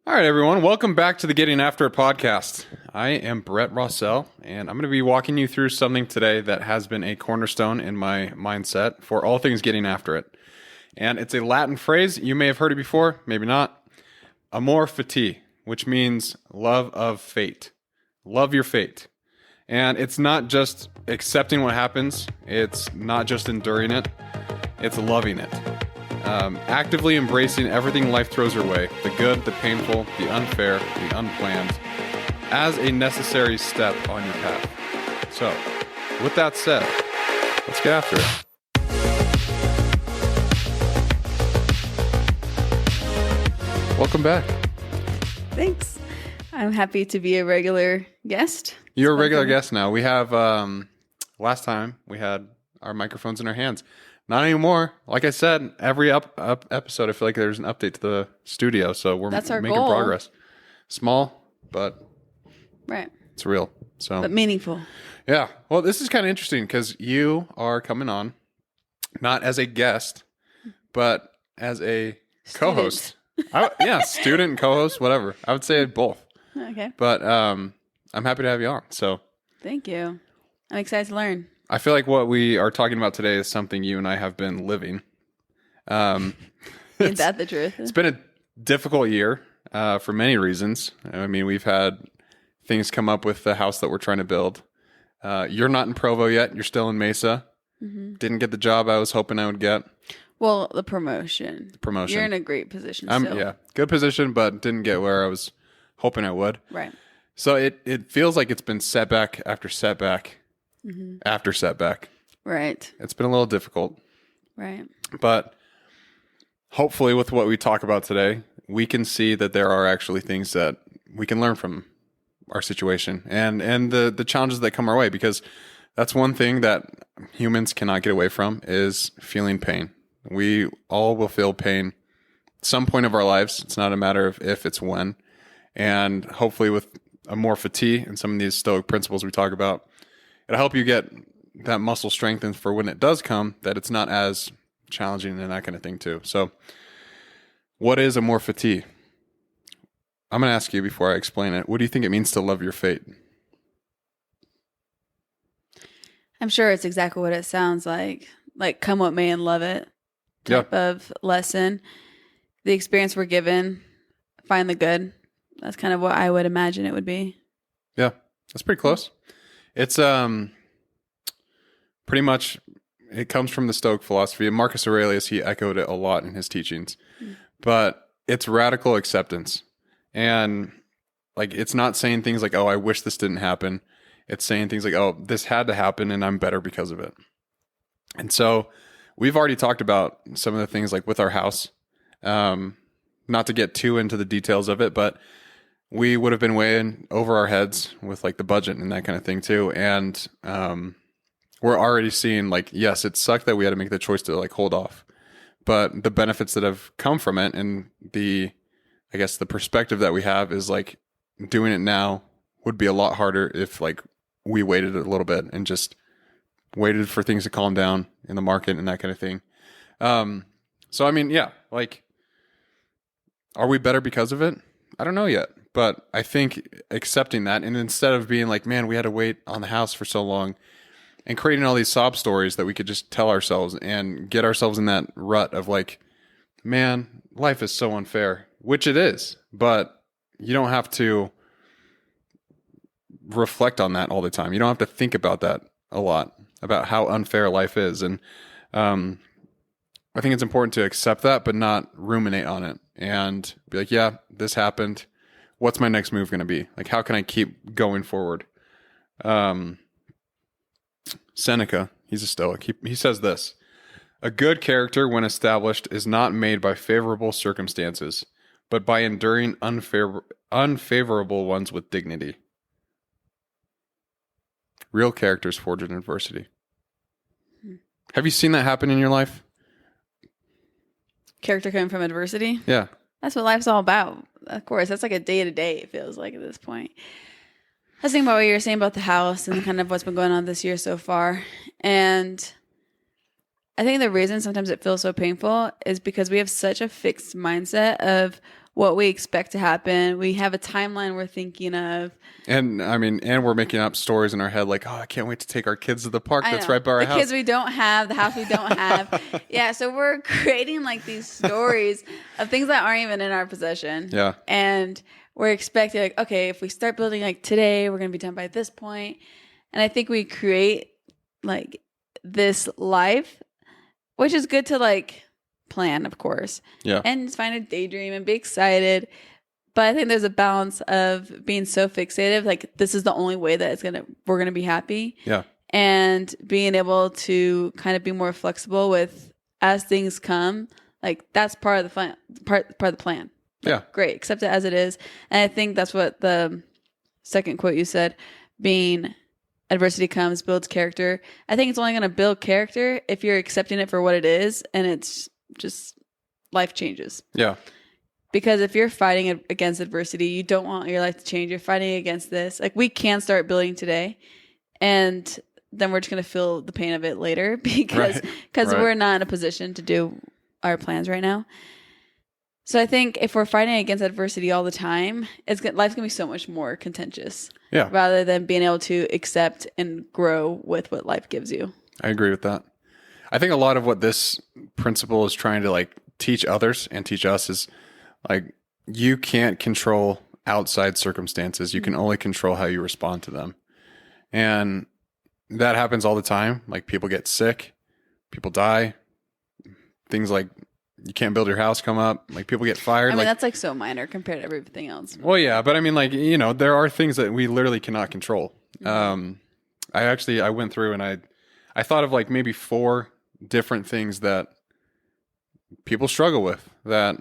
All right, everyone. Welcome back to the Getting After It podcast. I am Brett Rossell, and I'm going to be walking you through something today that has been a cornerstone in my mindset for all things getting after it. And it's a Latin phrase. You may have heard it before, maybe not. Amor Fati, which means love of fate. Love your fate. And it's not just accepting what happens. It's not just enduring it. It's loving it. Actively embracing everything life throws your way, the good, the painful, the unfair, the unplanned, as a necessary step on your path. So, with that said, let's get after it. Welcome back. Thanks. I'm happy to be a regular guest. You're a regular guest now. We have, last time we had our microphones in our hands. Not anymore. Like I said, every episode, I feel like there's an update to the studio. So we're making goal. Progress. Small, but right. It's real. So, but meaningful. Yeah. Well, this is kind of interesting because you are coming on not as a guest, but as a co-host. Student and co-host, whatever. I would say both. Okay. But I'm happy to have you on. So thank you. I'm excited to learn. I feel like what we are talking about today is something you and I have been living. Ain't that the truth? It's been a difficult year for many reasons. I mean, we've had things come up with the house that we're trying to build. You're not in Provo yet. You're still in Mesa. Mm-hmm. Didn't get the job I was hoping I would get. Well, the promotion. You're in a great position still. Yeah, good position, but didn't get where I was hoping I would. Right. So it feels like it's been setback after setback. Mm-hmm. After setback. Right. It's been a little difficult. Right. But hopefully with what we talk about today, we can see that there are actually things that we can learn from our situation and the challenges that come our way, because that's one thing that humans cannot get away from is feeling pain. We all will feel pain at some point of our lives. It's not a matter of if, it's when. And hopefully with Amor Fati and some of these Stoic principles we talk about, it'll help you get that muscle strengthened for when it does come, that it's not as challenging and that kind of thing too. So what is Amor Fati? I'm going to ask you before I explain it. What do you think it means to love your fate? I'm sure it's exactly what it sounds like come what may and love it type of lesson. The experience we're given, find the good. That's kind of what I would imagine it would be. Yeah, that's pretty close. It's pretty much, it comes from the Stoic philosophy. And Marcus Aurelius, he echoed it a lot in his teachings. But it's radical acceptance. And like, it's not saying things like, oh, I wish this didn't happen. It's saying things like, oh, this had to happen and I'm better because of it. And so we've already talked about some of the things like with our house. Not to get too into the details of it, but we would have been way over our heads with like the budget and that kind of thing too. And we're already seeing like, yes, it sucked that we had to make the choice to like hold off, but the benefits that have come from it and the perspective that we have is like doing it now would be a lot harder if like we waited a little bit and just waited for things to calm down in the market and that kind of thing. So, I mean, yeah, like, are we better because of it? I don't know yet. But I think accepting that, and instead of being like, man, we had to wait on the house for so long, and creating all these sob stories that we could just tell ourselves and get ourselves in that rut of like, man, life is so unfair, which it is. But you don't have to reflect on that all the time. You don't have to think about that a lot, about how unfair life is. And I think it's important to accept that, but not ruminate on it and be like, yeah, this happened. What's my next move going to be? Like, how can I keep going forward? Seneca, he's a Stoic. He says this: a good character, when established, is not made by favorable circumstances, but by enduring unfavorable ones with dignity. Real characters forged in adversity. Have you seen that happen in your life? Character coming from adversity? Yeah. That's what life's all about. Of course, that's like a day-to-day, it feels like at this point. I was thinking about what you were saying about the house and kind of what's been going on this year so far. And I think the reason sometimes it feels so painful is because we have such a fixed mindset of what we expect to happen. We have a timeline we're thinking of. And I mean, and we're making up stories in our head like, oh, I can't wait to take our kids to the park that's right by our the house. Kids we don't have, the house we don't have. Yeah, so we're creating like these stories of things that aren't even in our possession. Yeah. And we're expecting like, okay, if we start building like today, we're going to be done by this point. And I think we create like this life, which is good to like plan, of course. Yeah. And it's fine to daydream and be excited. But I think there's a balance of being so fixated, like this is the only way that we're gonna be happy. Yeah. And being able to kind of be more flexible with as things come, like that's part of the fun, part of the plan. Like, Yeah. Great. Accept it as it is. And I think that's what the second quote you said, being adversity comes, builds character. I think it's only gonna build character if you're accepting it for what it is and it's just life changes. Yeah. Because if you're fighting against adversity, you don't want your life to change. You're fighting against this. Like we can start building today, and then we're just going to feel the pain of it later because we're not in a position to do our plans right now. So I think if we're fighting against adversity all the time, life's going to be so much more contentious. Yeah. Rather than being able to accept and grow with what life gives you. I agree with that. I think a lot of what this principle is trying to like teach others and teach us is like you can't control outside circumstances. You can only control how you respond to them. And that happens all the time. Like people get sick, people die, things like you can't build your house come up, like people get fired. I mean, like, that's like so minor compared to everything else. Well, yeah, but I mean like, you know, there are things that we literally cannot control. I went through and I thought of like maybe 4 different things that people struggle with that,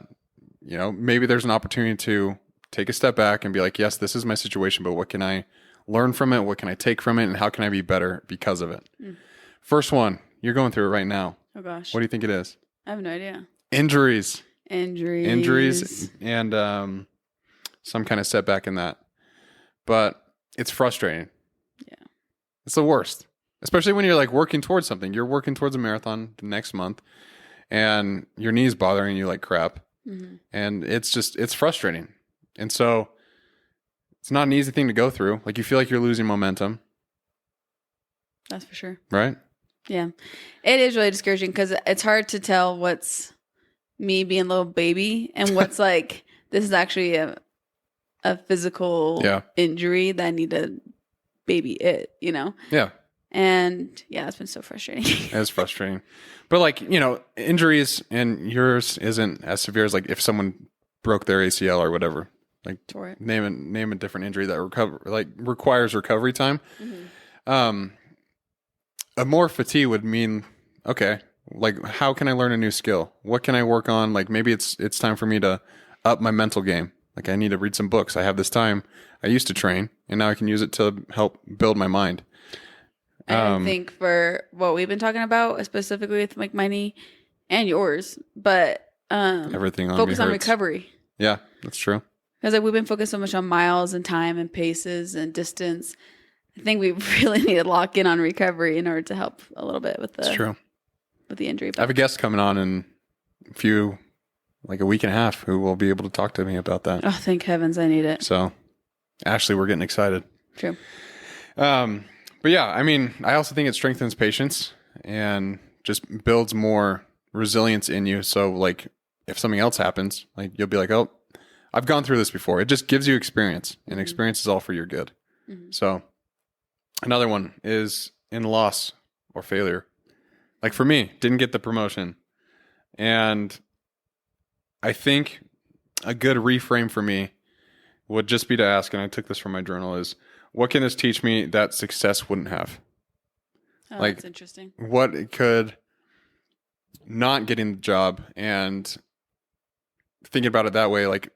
you know, maybe there's an opportunity to take a step back and be like, yes, this is my situation, but what can I learn from it? What can I take from it? And how can I be better because of it? First one, you're going through it right now. Oh gosh. What do you think it is? I have no idea. Injuries And some kind of setback in that. But it's frustrating. Yeah. It's the worst. Especially when you're like working towards something. You're working towards a marathon the next month and your knee's bothering you like crap. Mm-hmm. And it's frustrating. And so it's not an easy thing to go through. Like you feel like you're losing momentum. That's for sure. Right? Yeah. It is really discouraging because it's hard to tell what's me being a little baby and what's like, this is actually a physical injury that I need to baby it, you know? Yeah. And yeah, it's been so frustrating. It's frustrating. But like, you know, injuries and yours isn't as severe as like if someone broke their ACL or whatever. Like name a different injury that requires recovery time. Mm-hmm. Amor Fati would mean, okay, like how can I learn a new skill? What can I work on? Like maybe it's time for me to up my mental game. Like I need to read some books. I have this time. I used to train and now I can use it to help build my mind. I think for what we've been talking about, specifically with like my knee and yours, but everything on focus me on hurts. recovery. Yeah, that's true. Because like we've been focused so much on miles and time and paces and distance. I think we really need to lock in on recovery in order to help a little bit with the injury. I have a guest coming on in a week and a half who will be able to talk to me about that. Oh, thank heavens, I need it. So, Ashley, we're getting excited. True. But yeah, I mean, I also think it strengthens patience and just builds more resilience in you. So like if something else happens, like you'll be like, oh, I've gone through this before. It just gives you experience and experience is all for your good. Mm-hmm. So another one is in loss or failure. Like for me, didn't get the promotion. And I think a good reframe for me would just be to ask, and I took this from my journal, is what can this teach me that success wouldn't have? Oh, like, that's interesting. What could not getting the job and thinking about it that way, like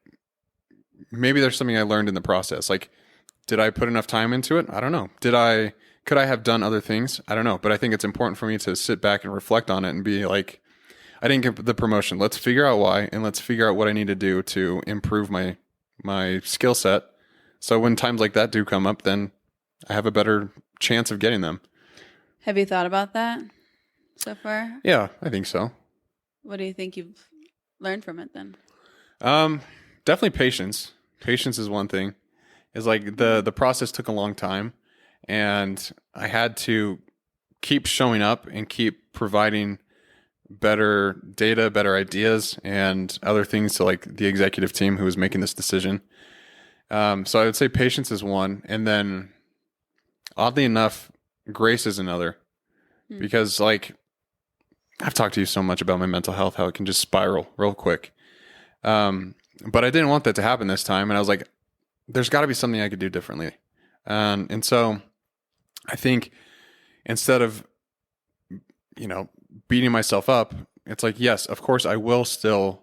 maybe there's something I learned in the process. Like, did I put enough time into it? I don't know. Could I have done other things? I don't know. But I think it's important for me to sit back and reflect on it and be like, I didn't get the promotion. Let's figure out why, and let's figure out what I need to do to improve my skill set. So when times like that do come up, then I have a better chance of getting them. Have you thought about that so far? definitely patience. Patience is one thing. Is like the process took a long time, and I had to keep showing up and keep providing better data, better ideas, and other things to like the executive team who was making this decision. So I would say patience is one, and then oddly enough, grace is another, because like I've talked to you so much about my mental health, how it can just spiral real quick. But I didn't want that to happen this time, and I was like, there's got to be something I could do differently. And so I think instead of, beating myself up, it's like, yes, of course I will still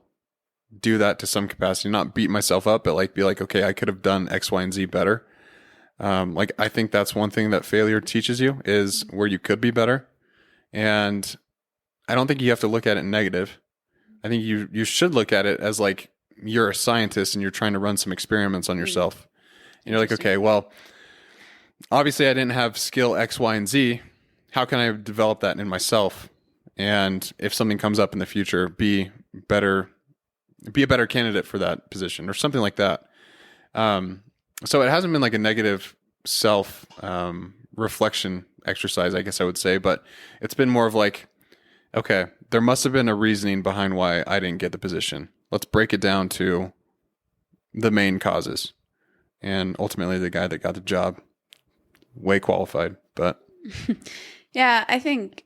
do that to some capacity, not beat myself up, but like be like, okay, I could have done X, Y, and Z better. Like, I think that's one thing that failure teaches you is where you could be better. And I don't think you have to look at it negative. I think you should look at it as like, you're a scientist and you're trying to run some experiments on yourself. And you're like, okay, well, obviously I didn't have skill X, Y, and Z. How can I develop that in myself? And if something comes up in the future, be a better candidate for that position or something like that. So it hasn't been like a negative self reflection exercise, I guess I would say, but it's been more of like, okay, there must have been a reasoning behind why I didn't get the position. Let's break it down to the main causes. And ultimately the guy that got the job, way qualified, but. Yeah, I think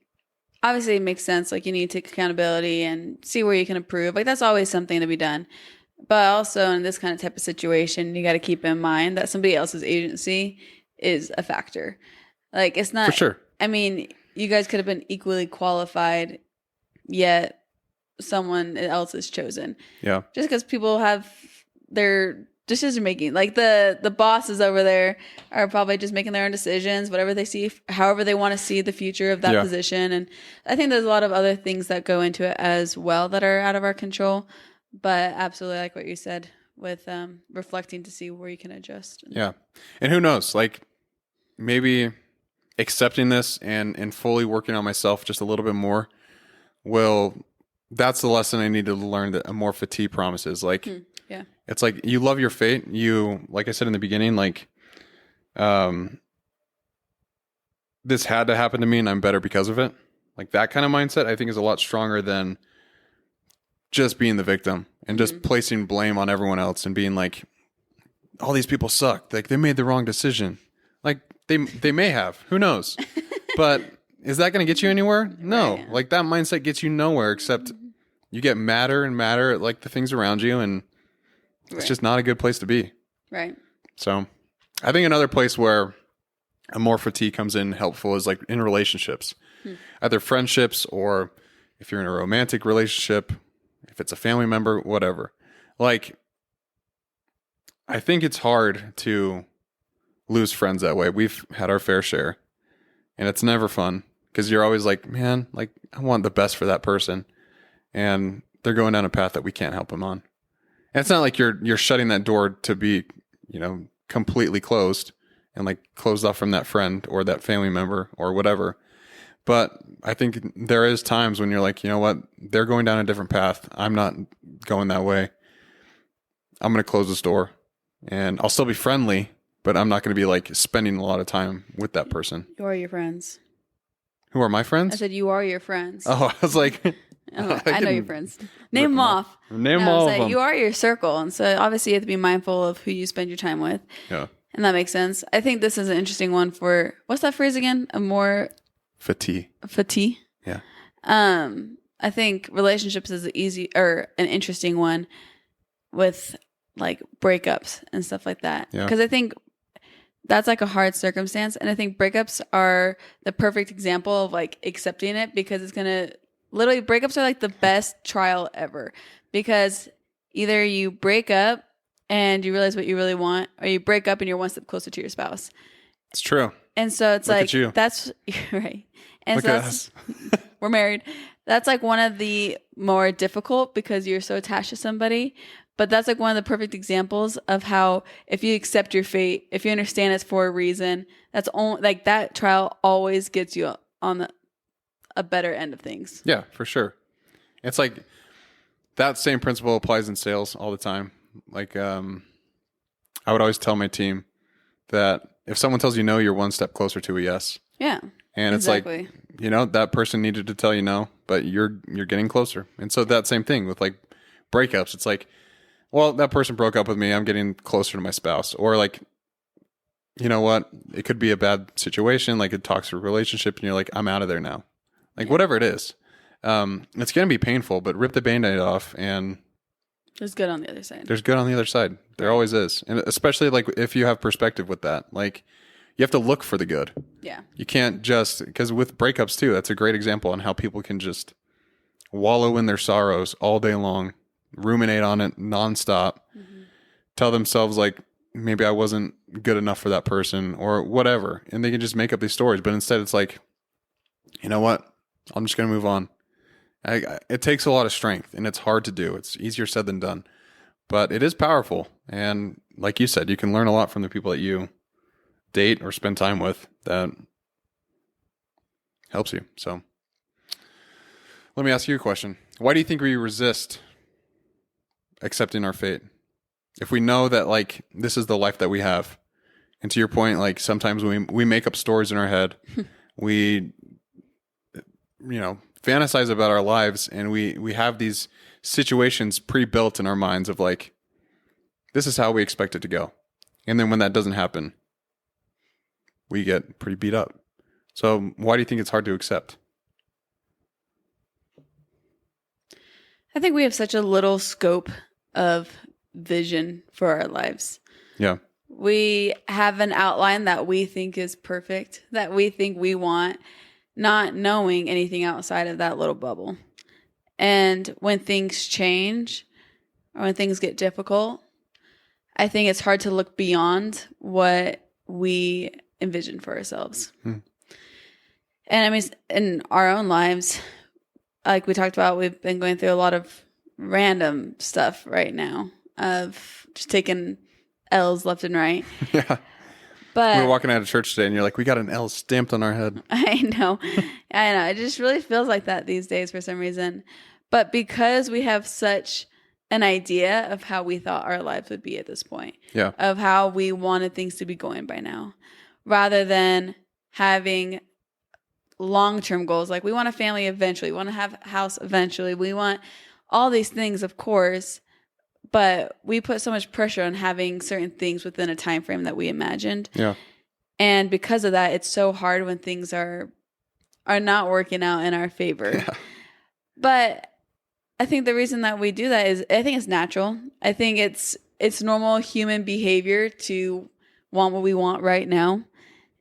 obviously it makes sense. Like, you need to take accountability and see where you can improve. Like, that's always something to be done. But also in this kind of type of situation, you got to keep in mind that somebody else's agency is a factor. Like, it's not, for sure. I mean, you guys could have been equally qualified, yet someone else is chosen. Yeah. Just because people have their decision making, like the bosses over there are probably just making their own decisions, whatever they see, however they want to see the future of that position. And I think there's a lot of other things that go into it as well that are out of our control. But absolutely, like what you said with reflecting to see where you can adjust. Yeah. And who knows, like maybe accepting this and fully working on myself just a little bit more that's the lesson I need to learn that Amor Fati promises. Like, yeah, it's like, you love your fate. You, like I said in the beginning, like, this had to happen to me and I'm better because of it. Like, that kind of mindset, I think, is a lot stronger than just being the victim and just placing blame on everyone else and being like, all these people suck. Like, they made the wrong decision. Like, they may have, who knows? But is that going to get you anywhere? No. Right. Like, that mindset gets you nowhere, except you get madder and madder at like the things around you, and it's just not a good place to be. Right. So I think another place where Amor Fati comes in helpful is like in relationships, either friendships or if you're in a romantic relationship, if it's a family member, whatever. Like, I think it's hard to lose friends that way. We've had our fair share, and it's never fun because you're always like, man, like, I want the best for that person, and they're going down a path that we can't help them on. And it's not like you're shutting that door to be, completely closed and like closed off from that friend or that family member or whatever. But I think there is times when you're like, you know what, they're going down a different path. I'm not going that way. I'm going to close this door, and I'll still be friendly, but I'm not going to be like spending a lot of time with that person. You are your friends. Who are my friends? I said you are your friends. Oh, I was like, I know your friends. Name them off. Name all of them. You are your circle, and so obviously you have to be mindful of who you spend your time with. Yeah, and that makes sense. I think this is an interesting one for, what's that phrase again? Amor Fati. Yeah. I think relationships is an interesting one with like breakups and stuff like that. Yeah. Because I think that's like a hard circumstance, and I think breakups are the perfect example of like accepting it, because it's gonna literally, breakups are like the best trial ever, because either you break up and you realize what you really want, or you break up and you're one step closer to your spouse. It's true. And so it's Look like that's right. And Look so at us. we're married. That's like one of the more difficult, because you're so attached to somebody. But that's like one of the perfect examples of how, if you accept your fate, if you understand it's for a reason, that's only like that trial always gets you on a better end of things. Yeah, for sure. It's like that same principle applies in sales all the time. Like, I would always tell my team that if someone tells you no, you're one step closer to a yes. Yeah. And exactly. it's like, you know, that person needed to tell you no, but you're getting closer. And so that same thing with like breakups. It's like, well, that person broke up with me. I'm getting closer to my spouse. Or like, you know what? It could be a bad situation, like a toxic relationship, and you're like, I'm out of there now. Like whatever it is. It's going to be painful, but rip the Band-Aid off and there's good on the other side. there's good on the other side. There always is. And especially like if you have perspective with that, like you have to look for the good. Yeah. You can't just, because with breakups too, that's a great example on how people can just wallow in their sorrows all day long, ruminate on it nonstop, tell themselves like, maybe I wasn't good enough for that person or whatever. And they can just make up these stories. But instead it's like, you know what? I'm just going to move on. It takes a lot of strength and it's hard to do. It's easier said than done, but it is powerful. And like you said, you can learn a lot from the people that you date or spend time with that helps you. So let me ask you a question. Why do you think we resist accepting our fate? If we know that like this is the life that we have, and to your point, like sometimes we make up stories in our head, we, fantasize about our lives, and we have these situations pre-built in our minds of like, this is how we expect it to go. And then when that doesn't happen, we get pretty beat up. So why do you think it's hard to accept? I think we have such a little scope of vision for our lives. Yeah. We have an outline that we think is perfect, that we think we want, not knowing anything outside of that little bubble. And when things change or when things get difficult, I think it's hard to look beyond what we envision for ourselves. And I mean, in our own lives, like we talked about, we've been going through a lot of random stuff right now of just taking L's left and right. Yeah. But we were walking out of church today and you're like, we got an L stamped on our head. I know. It just really feels like that these days for some reason. But because we have such an idea of how we thought our lives would be at this point, of how we wanted things to be going by now, rather than having long-term goals, like we want a family eventually, we want to have a house eventually, we want all these things, of course, but we put so much pressure on having certain things within a time frame that we imagined. Yeah. And because of that, it's so hard when things are not working out in our favor. Yeah. But I think the reason that we do that is I think it's natural. I think it's normal human behavior to want what we want right now.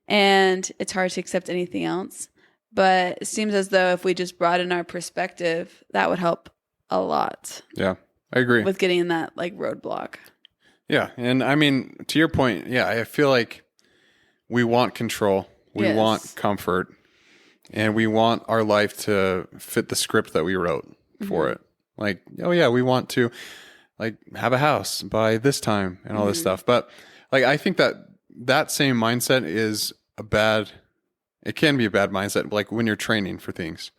And it's hard to accept anything else. But it seems as though if we just broaden our perspective, that would help a lot. Yeah, I agree. With getting that like roadblock. Yeah. And I mean, to your point, I feel like we want control. We want comfort. And we want our life to fit the script that we wrote for it. Like, oh yeah, we want to like have a house by this time and all this stuff. But like, I think that same mindset is it can be a bad mindset, like when you're training for things.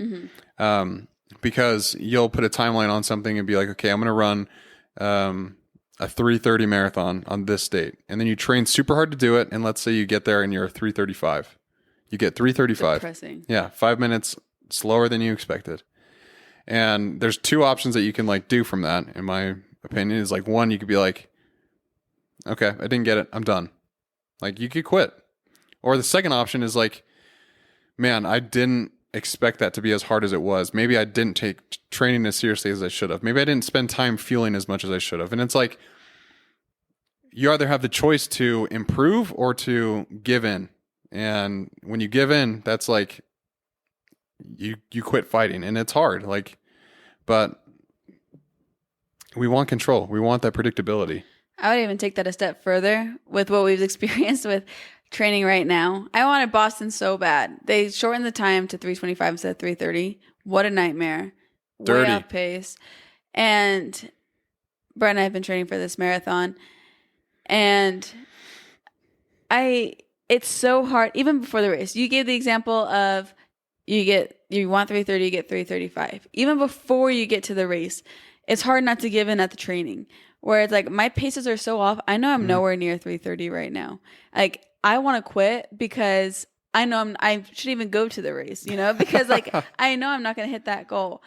Because you'll put a timeline on something and be like, okay, I'm going to run a 3:30 marathon on this date. And then you train super hard to do it. And let's say you get there and you're 3:35. You get 3:35. Depressing. Yeah. 5 minutes slower than you expected. And there's two options that you can like do from that, in my opinion, is like, one, you could be like, okay, I didn't get it, I'm done. Like you could quit. Or the second option is like, man, I didn't expect that to be as hard as it was. Maybe I didn't take training as seriously as I should have. Maybe I didn't spend time fueling as much as I should have. And it's like, you either have the choice to improve or to give in. And when you give in, that's like, you quit fighting, and it's hard. Like, but we want control. We want that predictability. I would even take that a step further with what we've experienced with training right now. I wanted Boston so bad. They shortened the time to 3:25 instead of 3:30. What a nightmare. Dirty. Way off pace. And Brett and I have been training for this marathon. And it's so hard, even before the race. You gave the example of you want 3:30, you get 3:35. Even before you get to the race, it's hard not to give in at the training. where it's like my paces are so off. I know I'm nowhere near 3:30 right now. Like I want to quit because I know I shouldn't even go to the race, because like I know I'm not going to hit that goal.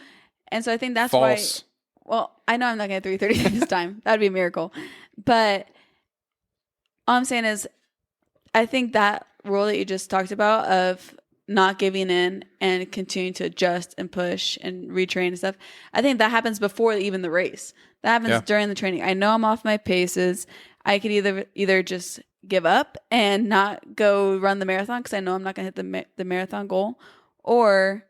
And so I think that's False. why, well, I know I'm not going to 3:30 this time. That'd be a miracle. But all I'm saying is I think that rule that you just talked about of not giving in and continuing to adjust and push and retrain and stuff, I think that happens before even the race. That happens during the training. I know I'm off my paces. I could either just give up and not go run the marathon because I know I'm not going to hit the marathon goal, or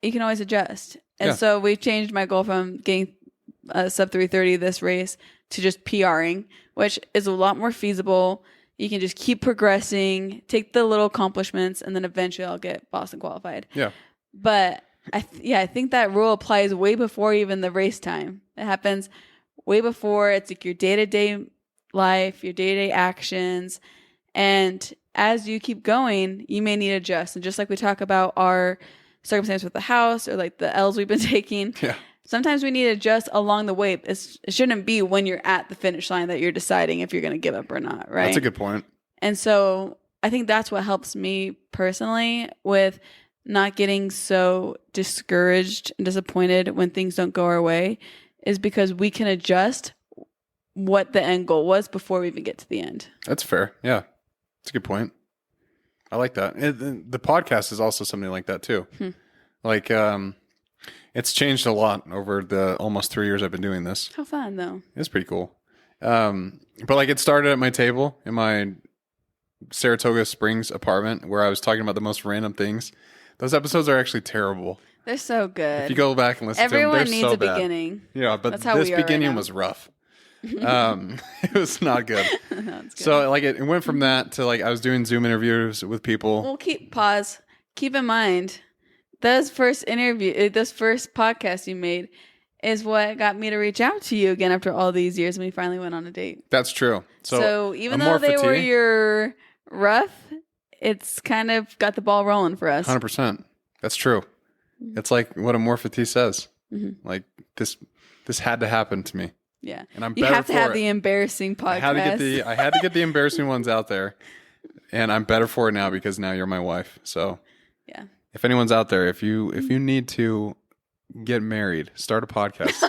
you can always adjust. And so we changed my goal from getting sub 3:30 this race to just PRing, which is a lot more feasible. You can just keep progressing, take the little accomplishments, and then eventually I'll get Boston qualified. Yeah. But I think that rule applies way before even the race time. It happens way before. It's like your day-to-day life, your day-to-day actions. And as you keep going, you may need to adjust. And just like we talk about our circumstance with the house or like the L's we've been taking, sometimes we need to adjust along the way. It shouldn't be when you're at the finish line that you're deciding if you're going to give up or not, right? That's a good point. And so I think that's what helps me personally with not getting so discouraged and disappointed when things don't go our way, is because we can adjust what the end goal was before we even get to the end. That's fair. Yeah. That's a good point. I like that. The podcast is also something like that too. Like, it's changed a lot over the almost 3 years I've been doing this. How fun though. It's pretty cool. But like it started at my table in my Saratoga Springs apartment where I was talking about the most random things. Those episodes are actually terrible. They're so good. If you go back and listen to them, they're so bad. Everyone needs a beginning. Yeah, but this beginning was rough. It was not good. No, it's good. So like it went from that to like I was doing Zoom interviews with people. Well, keep in mind those first podcasts you made is what got me to reach out to you again after all these years when we finally went on a date. That's true. So even Amor though they Fati, were your rough, it's kind of got the ball rolling for us. 100%. That's true. It's like what Amor Fati says. Like this had to happen to me. Yeah. And you have to have the embarrassing podcast. I had to get the embarrassing ones out there. And I'm better for it now because now you're my wife. So yeah. If anyone's out there, if you need to get married, start a podcast.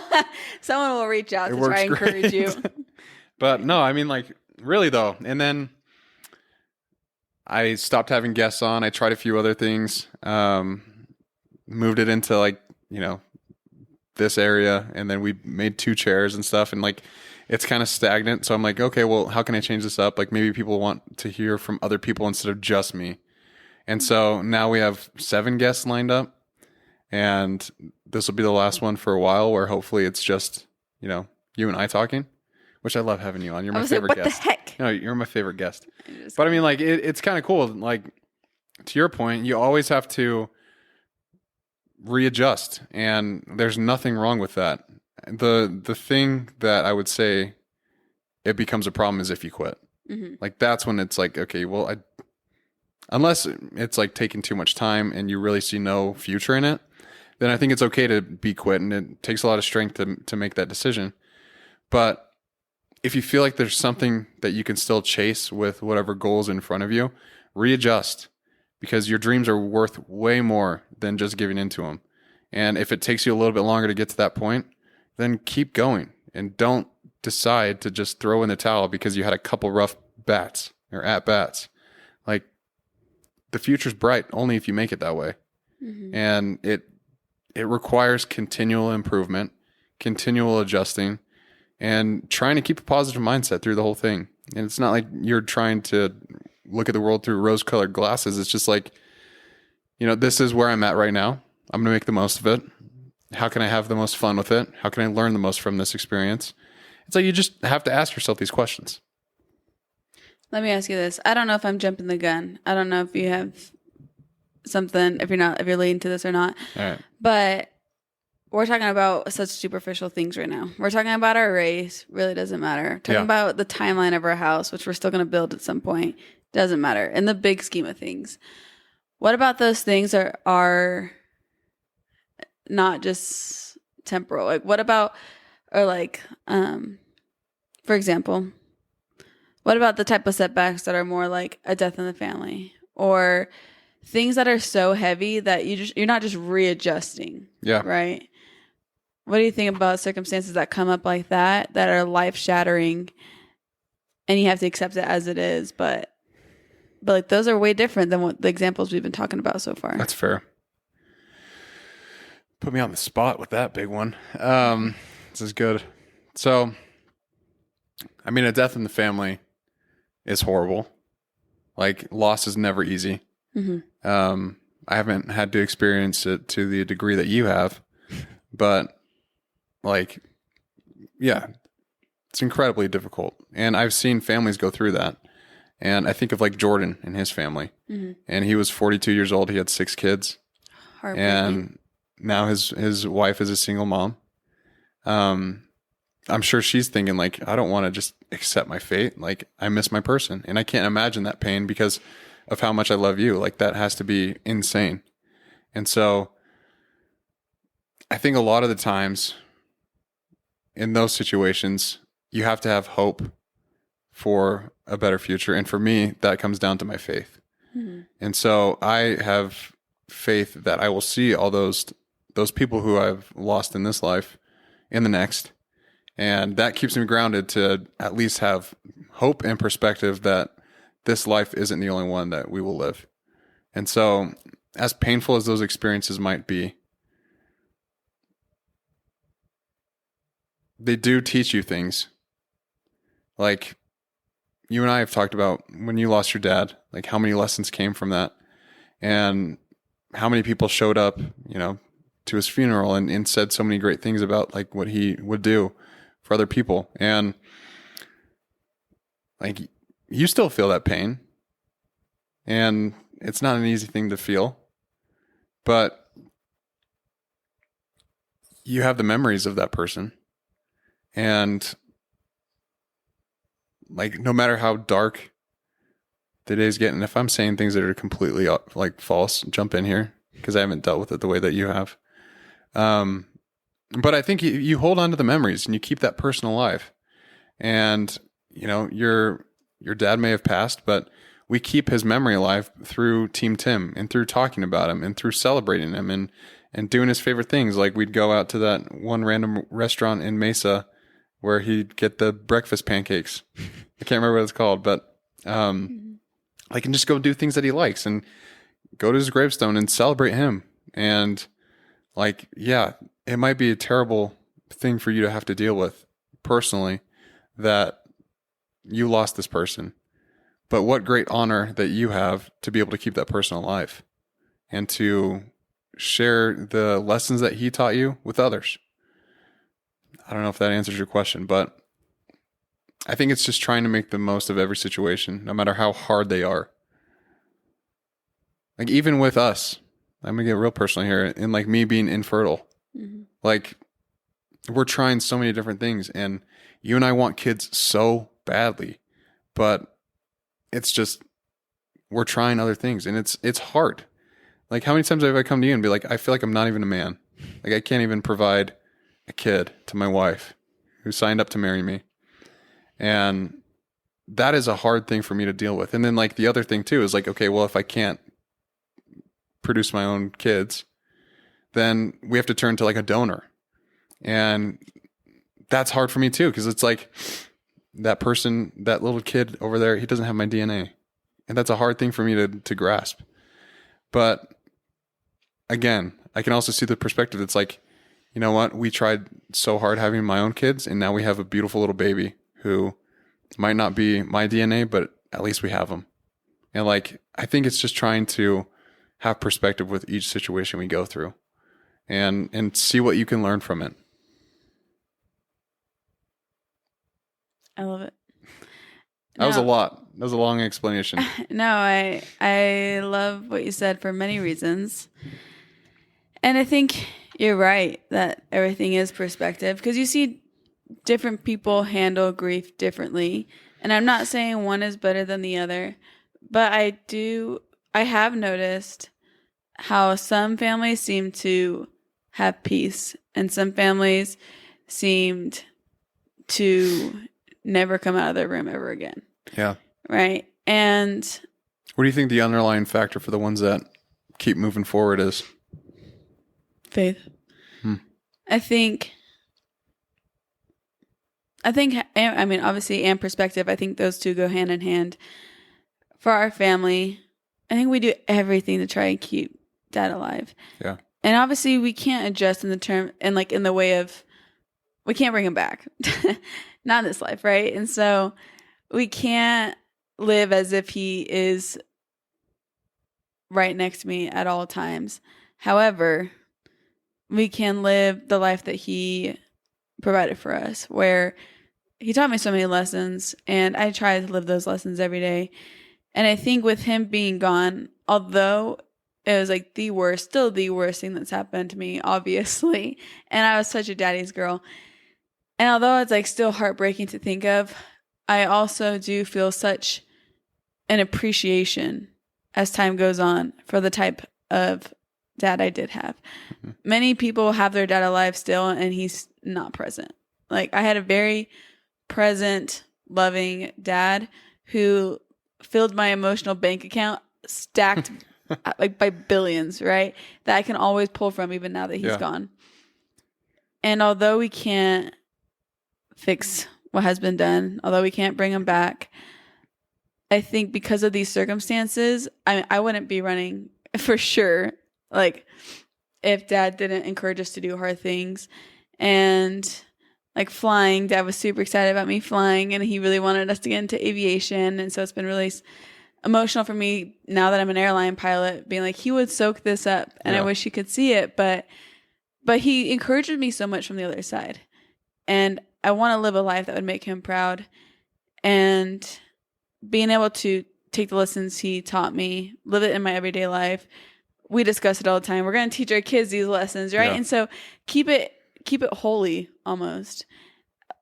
Someone will reach out to try and encourage you. But no, I mean like really though. And then I stopped having guests on. I tried a few other things. Moved it into like, this area, and then we made 2 chairs and stuff, and like it's kind of stagnant. So I'm like, okay, well, how can I change this up? Like maybe people want to hear from other people instead of just me. And so now we have 7 guests lined up, and this will be the last one for a while where hopefully it's just, you and I talking, which I love having you on. You're my favorite guest. What the heck? No, you're my favorite guest. But I mean, like it's kind of cool. Like to your point, you always have to readjust, and there's nothing wrong with that. The thing that I would say it becomes a problem is if you quit. Like that's when it's like, okay, well, unless it's like taking too much time and you really see no future in it, then I think it's okay to be quit, and it takes a lot of strength to make that decision. But if you feel like there's something that you can still chase with whatever goals in front of you, readjust. Because your dreams are worth way more than just giving into them. And if it takes you a little bit longer to get to that point, then keep going. And don't decide to just throw in the towel because you had a couple rough bats or at-bats. Like, the future's bright only if you make it that way. And it requires continual improvement, continual adjusting, and trying to keep a positive mindset through the whole thing. And it's not like you're trying to look at the world through rose-colored glasses. It's just like, this is where I'm at right now. I'm going to make the most of it. How can I have the most fun with it? How can I learn the most from this experience? It's like you just have to ask yourself these questions. Let me ask you this. I don't know if I'm jumping the gun. I don't know if you have something, if you're leading to this or not. All right. But we're talking about such superficial things right now. We're talking about our race. Really doesn't matter. Talking about the timeline of our house, which we're still going to build at some point. Doesn't matter in the big scheme of things. What about those things are not just temporal? Like what about, or like, for example, what about the type of setbacks that are more like a death in the family or things that are so heavy that you're not just readjusting? Yeah. Right. What do you think about circumstances that come up like that are life shattering and you have to accept it as it is? But like those are way different than what the examples we've been talking about so far. That's fair. Put me on the spot with that big one. This is good. So, I mean, a death in the family is horrible. Like, loss is never easy. I haven't had to experience it to the degree that you have, but like, yeah, it's incredibly difficult. And I've seen families go through that. And I think of like Jordan and his family. And he was 42 years old. He had 6 kids. And now his wife is a single mom. I'm sure she's thinking like, I don't want to just accept my fate. Like, I miss my person and I can't imagine that pain because of how much I love you. Like, that has to be insane. And so I think a lot of the times in those situations, you have to have hope for a better future. And for me, that comes down to my faith. And so I have faith that I will see all those people who I've lost in this life in the next. And that keeps me grounded to at least have hope and perspective that this life isn't the only one that we will live. And so, as painful as those experiences might be, they do teach you things. Like, you and I have talked about when you lost your dad, like how many lessons came from that and how many people showed up, to his funeral and said so many great things about like what he would do for other people. And like, you still feel that pain and it's not an easy thing to feel, but you have the memories of that person. And like, no matter how dark the days get, and if I'm saying things that are completely like false, jump in here because I haven't dealt with it the way that you have. But I think you hold on to the memories and you keep that person alive. And, your dad may have passed, but we keep his memory alive through Team Tim and through talking about him and through celebrating him and doing his favorite things. Like, we'd go out to that one random restaurant in Mesa where he'd get the breakfast pancakes. I can't remember what it's called, but I can just go do things that he likes and go to his gravestone and celebrate him. And like, yeah, it might be a terrible thing for you to have to deal with personally that you lost this person, but what great honor that you have to be able to keep that person alive and to share the lessons that he taught you with others. I don't know if that answers your question, but I think it's just trying to make the most of every situation, no matter how hard they are. Like, even with us, I'm going to get real personal here, and like me being infertile, like, we're trying so many different things, and you and I want kids so badly, but it's just, we're trying other things, and it's hard. Like, how many times have I come to you and be like, I feel like I'm not even a man. Like, I can't even provide a kid to my wife who signed up to marry me. And that is a hard thing for me to deal with. And then like the other thing too is like, okay, well, if I can't produce my own kids, then we have to turn to like a donor. And that's hard for me too, because it's like that person, that little kid over there, he doesn't have my DNA. And that's a hard thing for me to grasp. But again, I can also see the perspective that's like, you know what? We tried so hard having my own kids, and now we have a beautiful little baby who might not be my DNA, but at least we have them. And like, I think it's just trying to have perspective with each situation we go through and see what you can learn from it. I love it. That was a lot. That was a long explanation. No, I love what you said for many reasons. And I think you're right that everything is perspective, because you see different people handle grief differently. And I'm not saying one is better than the other, but I have noticed how some families seem to have peace and some families seemed to never come out of their room ever again. Yeah. Right. And what do you think the underlying factor for the ones that keep moving forward is? Faith. I think, I mean, obviously, and perspective, I think those two go hand in hand. For our family, I think we do everything to try and keep dad alive. Yeah. And obviously, we can't adjust in the term, and like in the way of, we can't bring him back. Not in this life, right? And so we can't live as if he is right next to me at all times. However, we can live the life that he provided for us, where he taught me so many lessons, and I try to live those lessons every day. And I think with him being gone, although it was like still the worst thing that's happened to me, obviously, and I was such a daddy's girl, and although it's like still heartbreaking to think of, I also do feel such an appreciation as time goes on for the type of dad I did have. Mm-hmm. Many people have their dad alive still, and he's not present. Like, I had a very present, loving dad who filled my emotional bank account stacked like by billions, right? That I can always pull from even now that he's gone. And although we can't fix what has been done, although we can't bring him back, I think because of these circumstances, I wouldn't be running for sure. Like, if dad didn't encourage us to do hard things. And like flying, dad was super excited about me flying, and he really wanted us to get into aviation. And so it's been really emotional for me now that I'm an airline pilot, being like, he would soak this up, and I wish he could see it. But he encouraged me so much from the other side. And I want to live a life that would make him proud. And being able to take the lessons he taught me, live it in my everyday life. We discuss it all the time. We're going to teach our kids these lessons, right? Yeah. And so keep it holy almost.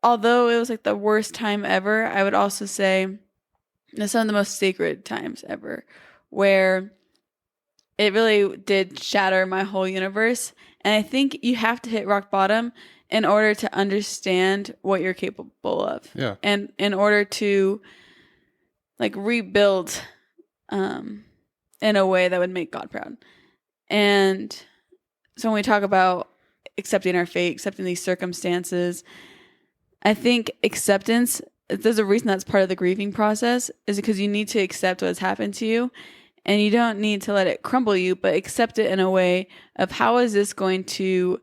Although it was like the worst time ever, I would also say it's some of the most sacred times ever, where it really did shatter my whole universe. And I think you have to hit rock bottom in order to understand what you're capable of. Yeah. And in order to like rebuild in a way that would make God proud. And so when we talk about accepting our fate, accepting these circumstances, I think acceptance, there's a reason that's part of the grieving process, is because you need to accept what's happened to you, and you don't need to let it crumble you, but accept it in a way of, how is this going to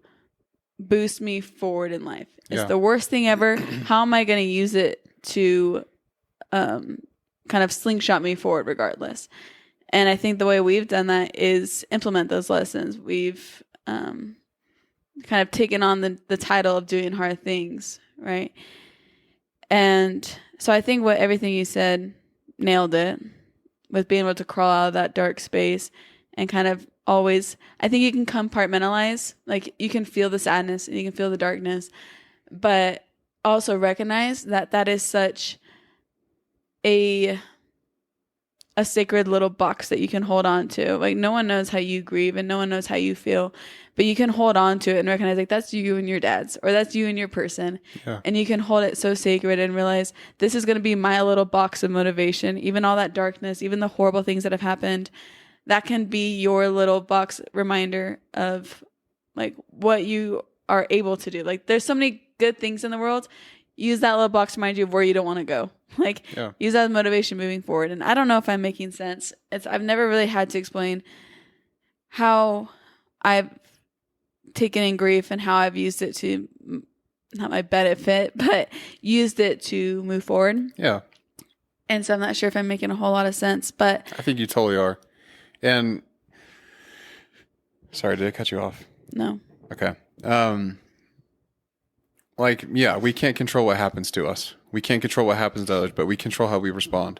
boost me forward in life? It's the worst thing ever. How am I going to use it to kind of slingshot me forward regardless? And I think the way we've done that is implement those lessons. We've kind of taken on the title of doing hard things, right? And so I think everything you said nailed it, with being able to crawl out of that dark space and kind of always, I think you can compartmentalize, like you can feel the sadness and you can feel the darkness, but also recognize that is such a sacred little box that you can hold on to. Like, no one knows how you grieve and no one knows how you feel, but you can hold on to it and recognize, like, that's you and your dad's, or that's you and your person. Yeah. And you can hold it so sacred and realize, this is going to be my little box of motivation. Even all that darkness, even the horrible things that have happened, that can be your little box reminder of like what you are able to do. Like, there's so many good things in the world. Use that little box to remind you of where you don't want to go. Like, use that as motivation moving forward. And I don't know if I'm making sense. I've never really had to explain how I've taken in grief and how I've used it to, not my benefit, but used it to move forward. Yeah. And so I'm not sure if I'm making a whole lot of sense, but I think you totally are. And sorry, did I cut you off? No. Okay. We can't control what happens to us. We can't control what happens to others, but we control how we respond.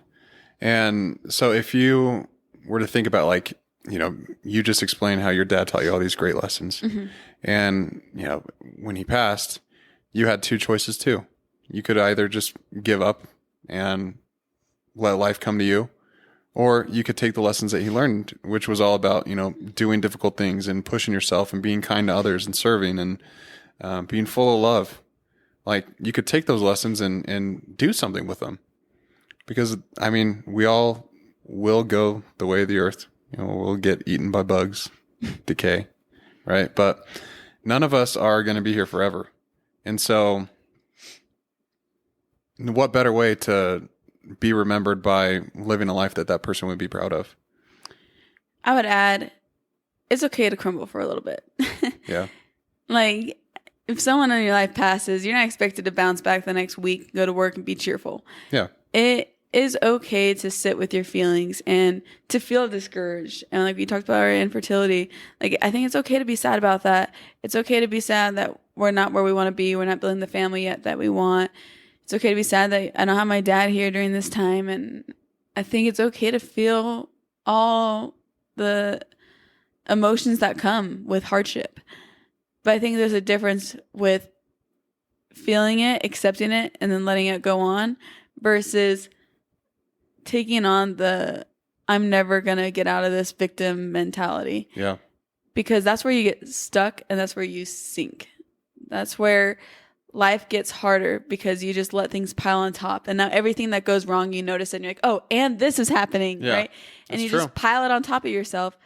And so if you were to think about, like, you know, you just explained how your dad taught you all these great lessons. Mm-hmm. And, you know, when he passed, you had two choices too. You could either just give up and let life come to you, or you could take the lessons that he learned, which was all about, you know, doing difficult things and pushing yourself and being kind to others and serving and being full of love. Like you could take those lessons and do something with them. Because I mean, we all will go the way of the earth. We'll get eaten by bugs, decay, right? But none of us are going to be here forever. And so what better way to be remembered by living a life that person would be proud of? I would add, it's okay to crumble for a little bit. Yeah. Like, if someone in your life passes, you're not expected to bounce back the next week, go to work, and be cheerful. Yeah. It is okay to sit with your feelings and to feel discouraged. And like we talked about our infertility, like I think it's okay to be sad about that. It's okay to be sad that we're not where we want to be. We're not building the family yet that we want. It's okay to be sad that I don't have my dad here during this time. And I think it's okay to feel all the emotions that come with hardship. But I think there's a difference with feeling it, accepting it, and then letting it go on versus taking on the I'm never going to get out of this victim mentality. Yeah. Because that's where you get stuck and that's where you sink. That's where life gets harder because you just let things pile on top. And now everything that goes wrong, you notice it and you're like, oh, and this is happening, right? And you just pile it on top of yourself.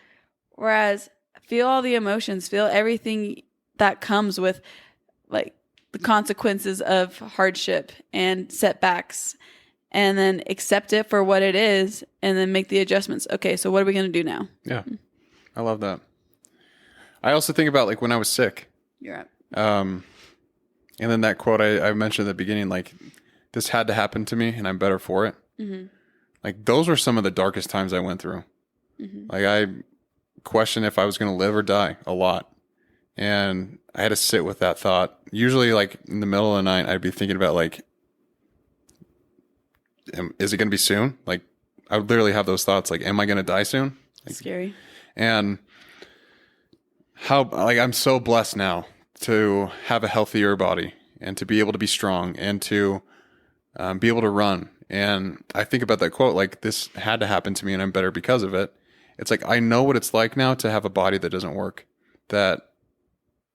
Whereas feel all the emotions, feel everything that comes with like the consequences of hardship and setbacks, and then accept it for what it is and then make the adjustments. Okay, so what are we going to do now? Yeah. I love that. I also think about like when I was sick. You're up. And then that quote I mentioned at the beginning, like this had to happen to me and I'm better for it. Mm-hmm. Like those were some of the darkest times I went through. Mm-hmm. Like I questioned if I was going to live or die a lot. And I had to sit with that thought. Usually like in the middle of the night, I'd be thinking about like, is it going to be soon? Like I would literally have those thoughts. Like, am I going to die soon? Like, scary. And how, like, I'm so blessed now to have a healthier body and to be able to be strong and to be able to run. And I think about that quote, like this had to happen to me and I'm better because of it. It's like, I know what it's like now to have a body that doesn't work, that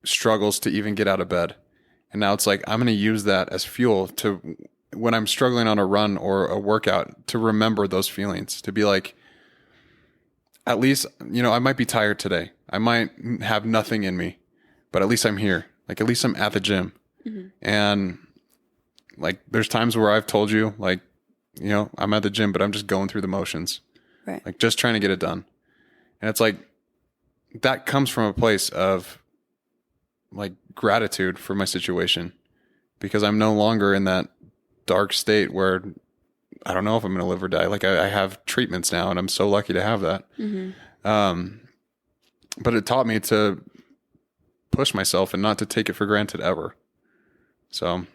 struggles to even get out of bed. And now it's like, I'm going to use that as fuel to, when I'm struggling on a run or a workout, to remember those feelings, to be like, at least, I might be tired today. I might have nothing in me, but at least I'm here. Like, at least I'm at the gym. Mm-hmm. And like, there's times where I've told you, like, I'm at the gym, but I'm just going through the motions. Right. Like just trying to get it done. And it's like, that comes from a place of like gratitude for my situation, because I'm no longer in that dark state where I don't know if I'm going to live or die. Like I have treatments now and I'm so lucky to have that. Mm-hmm. But it taught me to push myself and not to take it for granted ever. So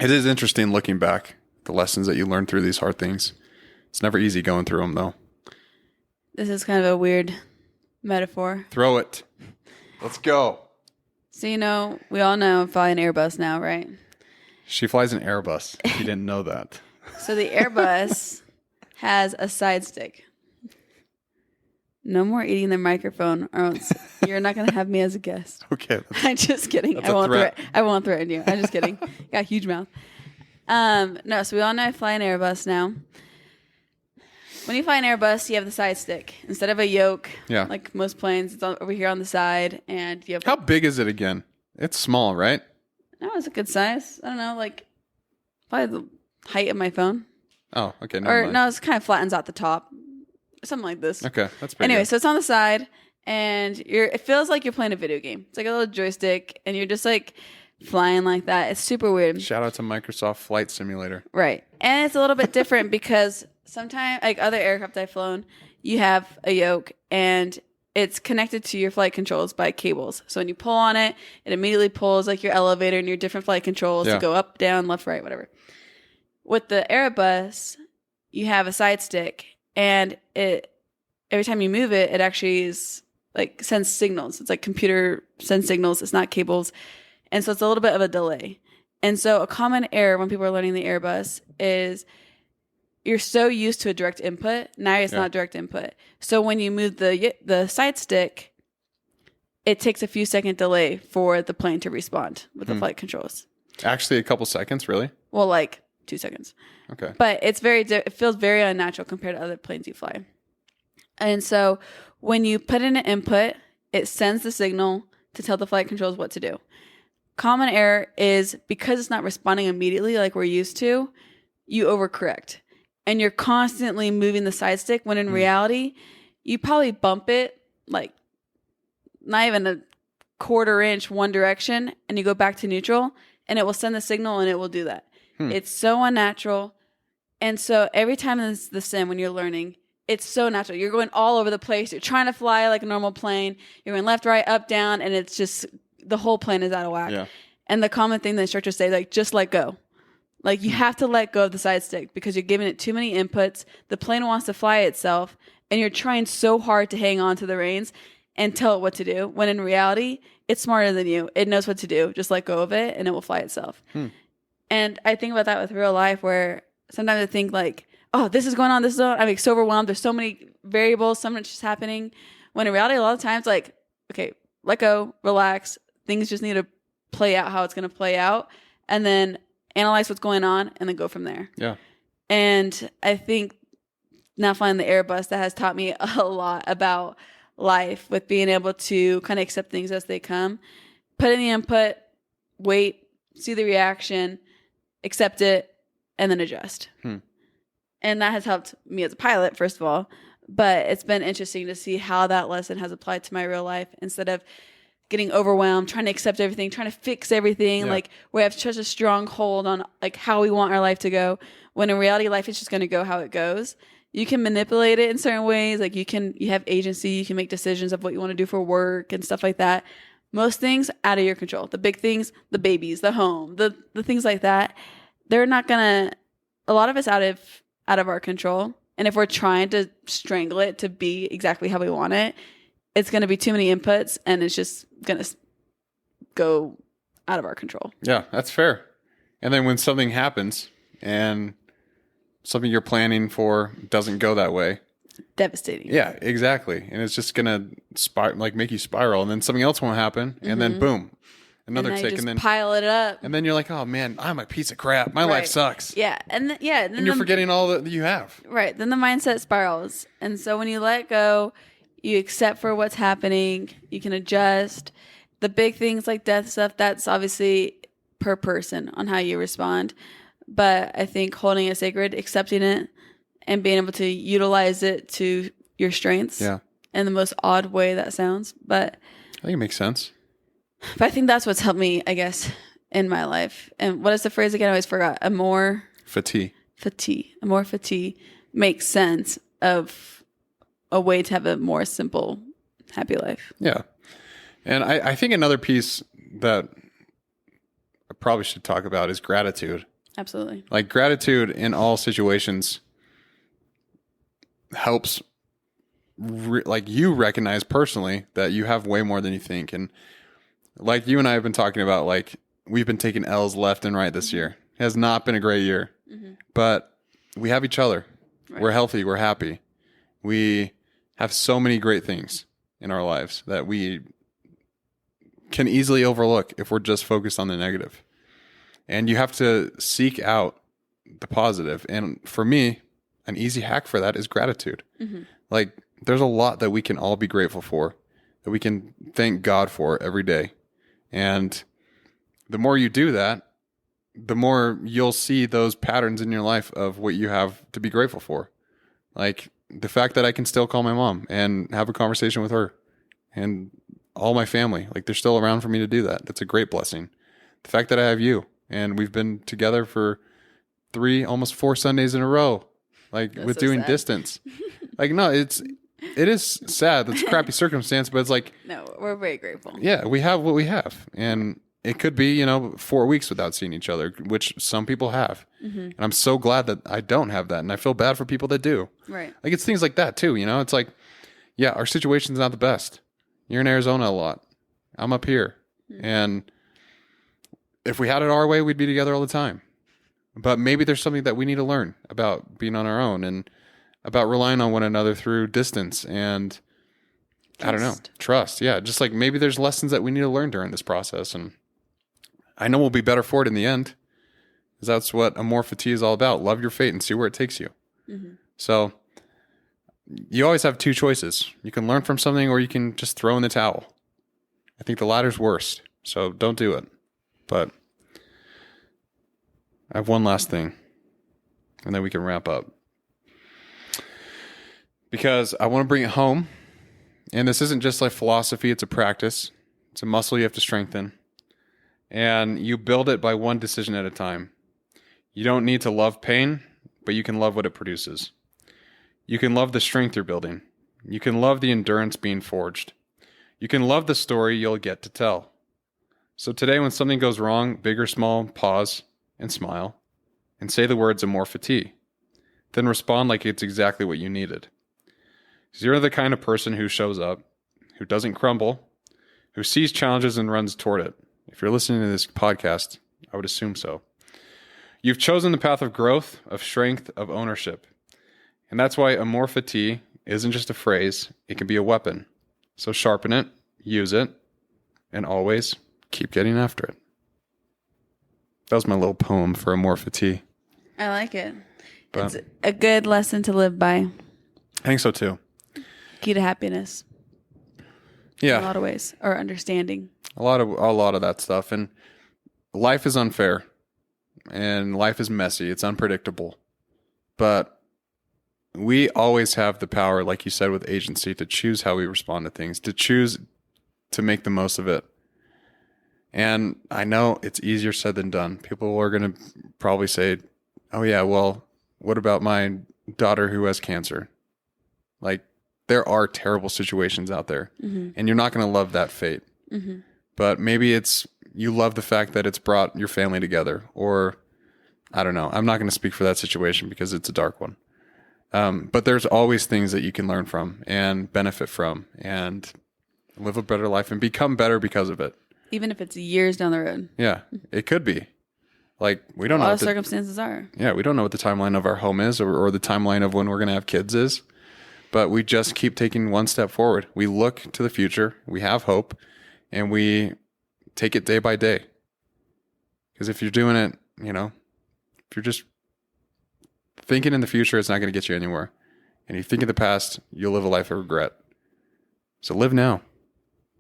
it is interesting looking back, the lessons that you learn through these hard things. It's never easy going through them though. This is kind of a weird metaphor. Throw it. Let's go. So, we all know I'm flying an Airbus now, right? She flies an Airbus. You didn't know that. So the Airbus has a side stick. No more eating the microphone, or else you're not going to have me as a guest. Okay. I'm just kidding. I won't threaten you. I'm just kidding. Got a huge mouth. No, so we all know I fly an Airbus now. When you fly an Airbus, you have the side stick. Instead of a yoke, like most planes, it's over here on the side. And you have. How big is it again? It's small, right? No, it's a good size. I don't know, like probably the height of my phone. Oh, okay. No, it kind of flattens out the top. Something like this. Okay, that's pretty Anyway, good. so it's on the side, and it feels like you're playing a video game. It's like a little joystick, and you're just like flying like that. It's super weird. Shout out to Microsoft Flight Simulator. Right. And it's a little bit different because sometimes, like other aircraft I've flown, you have a yoke and it's connected to your flight controls by cables. So when you pull on it, it immediately pulls like your elevator and your different flight controls to go up, down, left, right, whatever. With the Airbus, you have a side stick, and every time you move it, it actually is like sends signals. It's like computer sends signals. It's not cables. And so it's a little bit of a delay. And so a common error when people are learning the Airbus is you're so used to a direct input. Now it's not direct input. So when you move the side stick, it takes a few second delay for the plane to respond with the flight controls. Actually, a couple seconds, really? Well, like 2 seconds. Okay. But it feels very unnatural compared to other planes you fly. And so when you put in an input, it sends the signal to tell the flight controls what to do. Common error is because it's not responding immediately like we're used to, you overcorrect. And you're constantly moving the side stick when in reality, you probably bump it like not even a quarter inch one direction and you go back to neutral and it will send the signal and it will do that. It's so unnatural. And so every time in the sim when you're learning, it's so natural. You're going all over the place. You're trying to fly like a normal plane. You're going left, right, up, down, and it's just the whole plane is out of whack. Yeah. And the common thing the instructors say, like, just let go. Like, you have to let go of the side stick because you're giving it too many inputs. The plane wants to fly itself, and you're trying so hard to hang on to the reins and tell it what to do, when in reality, it's smarter than you. It knows what to do. Just let go of it, and it will fly itself. And I think about that with real life where sometimes I think, like, oh, this is going on, this is on. I'm like so overwhelmed. There's so many variables, so much is happening. When in reality, a lot of times, like, okay, let go, relax. Things just need to play out how it's going to play out. And then analyze what's going on and then go from there. Yeah. And I think now flying the Airbus, that has taught me a lot about life with being able to kind of accept things as they come. Put in the input, wait, see the reaction, accept it, and then adjust. And that has helped me as a pilot, first of all. But it's been interesting to see how that lesson has applied to my real life instead of getting overwhelmed, trying to accept everything, trying to fix everything. Like we have such a strong hold on like how we want our life to go. When in reality, life is just going to go how it goes. You can manipulate it in certain ways. Like you have agency. You can make decisions of what you want to do for work and stuff like that. Most things out of your control. The big things, the babies, the home, the things like that. They're not going to, a lot of it's out of our control. And if we're trying to strangle it to be exactly how we want it, it's going to be too many inputs and it's just going to go out of our control. Yeah, that's fair. And then when something happens and something you're planning for doesn't go that way. Devastating. Yeah, exactly. And it's just going to make you spiral and then something else won't happen. And then boom, another tick, and then pile it up, and then you're like, "Oh man, I'm a piece of crap. My life sucks." Yeah, and you're forgetting all that you have. Right. Then the mindset spirals, and so when you let go, you accept for what's happening. You can adjust. The big things like death stuff, that's obviously per person on how you respond. But I think holding it sacred, accepting it, and being able to utilize it to your strengths. Yeah. In the most odd way that sounds, but I think it makes sense. But I think that's what's helped me, I guess, in my life. And what is the phrase again? I always forgot. Amor Fati. Amor Fati makes sense of a way to have a more simple, happy life. Yeah. And I think another piece that I probably should talk about is gratitude. Absolutely. Like gratitude in all situations helps like you recognize personally that you have way more than you think. And like you and I have been talking about, like we've been taking L's left and right this year. It has not been a great year, but we have each other. Right. We're healthy. We're happy. We have so many great things in our lives that we can easily overlook if we're just focused on the negative. And you have to seek out the positive. And for me, an easy hack for that is gratitude. Like there's a lot that we can all be grateful for, that we can thank God for every day. And the more you do that, the more you'll see those patterns in your life of what you have to be grateful for. Like the fact that I can still call my mom and have a conversation with her and all my family, like they're still around for me to do that. That's a great blessing. The fact that I have you and we've been together for 3, almost 4 Sundays in a row, like that's with so doing sad. Distance. Like, no, it is sad. It's a crappy circumstance, but it's like, no, we're very grateful. Yeah. We have what we have. And it could be, 4 weeks without seeing each other, which some people have. And I'm so glad that I don't have that. And I feel bad for people that do. Right. Like it's things like that too. It's like, yeah, our situation's not the best. You're in Arizona a lot. I'm up here. And if we had it our way, we'd be together all the time. But maybe there's something that we need to learn about being on our own and about relying on one another through distance and trust. I don't know, trust. Yeah. Just like maybe there's lessons that we need to learn during this process. And I know we'll be better for it in the end. Because that's what Amor Fati is all about. Love your fate and see where it takes you. Mm-hmm. So you always have two choices. You can learn from something or you can just throw in the towel. I think the latter's worst. So don't do it. But I have one last thing. And then we can wrap up. Because I want to bring it home. And this isn't just like philosophy. It's a practice. It's a muscle you have to strengthen. And you build it by one decision at a time. You don't need to love pain, but you can love what it produces. You can love the strength you're building. You can love the endurance being forged. You can love the story you'll get to tell. So today when something goes wrong, big or small, pause and smile and say the words Amor Fati. Then respond like it's exactly what you needed. Because you're the kind of person who shows up, who doesn't crumble, who sees challenges and runs toward it. If you're listening to this podcast, I would assume so. You've chosen the path of growth, of strength, of ownership. And that's why Amor Fati isn't just a phrase, it can be a weapon. So sharpen it, use it, and always keep getting after it. That was my little poem for Amor Fati. I like it. It's a good lesson to live by. I think so too. Key to happiness. Yeah. In a lot of ways. Or understanding. A lot of that stuff. And life is unfair. And life is messy. It's unpredictable. But we always have the power, like you said, with agency, to choose how we respond to things, to choose to make the most of it. And I know it's easier said than done. People are going to probably say, oh yeah, well, what about my daughter who has cancer? Like, there are terrible situations out there. Mm-hmm. And you're not going to love that fate. Mm-hmm. But maybe it's you love the fact that it's brought your family together, or I don't know. I'm not going to speak for that situation because it's a dark one. But there's always things that you can learn from and benefit from and live a better life and become better because of it. Even if it's years down the road. Yeah, it could be. Like, we don't know. A lot of circumstances are. Yeah, we don't know what the timeline of our home is or the timeline of when we're going to have kids is. But we just keep taking one step forward. We look to the future. We have hope. And we take it day by day. Because if you're doing it, if you're just thinking in the future, it's not going to get you anywhere. And if you think in the past, you'll live a life of regret. So live now.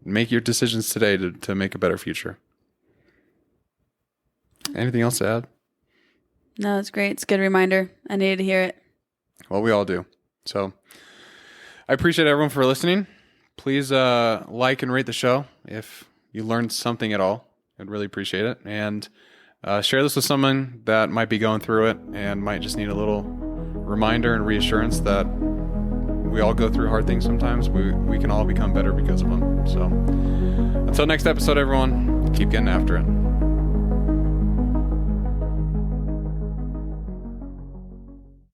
Make your decisions today to make a better future. Anything else to add? No, it's great. It's a good reminder. I needed to hear it. Well, we all do. So I appreciate everyone for listening. Please like and rate the show if you learned something at all. I'd really appreciate it. And share this with someone that might be going through it and might just need a little reminder and reassurance that we all go through hard things sometimes. We can all become better because of them. So until next episode, everyone, keep getting after it.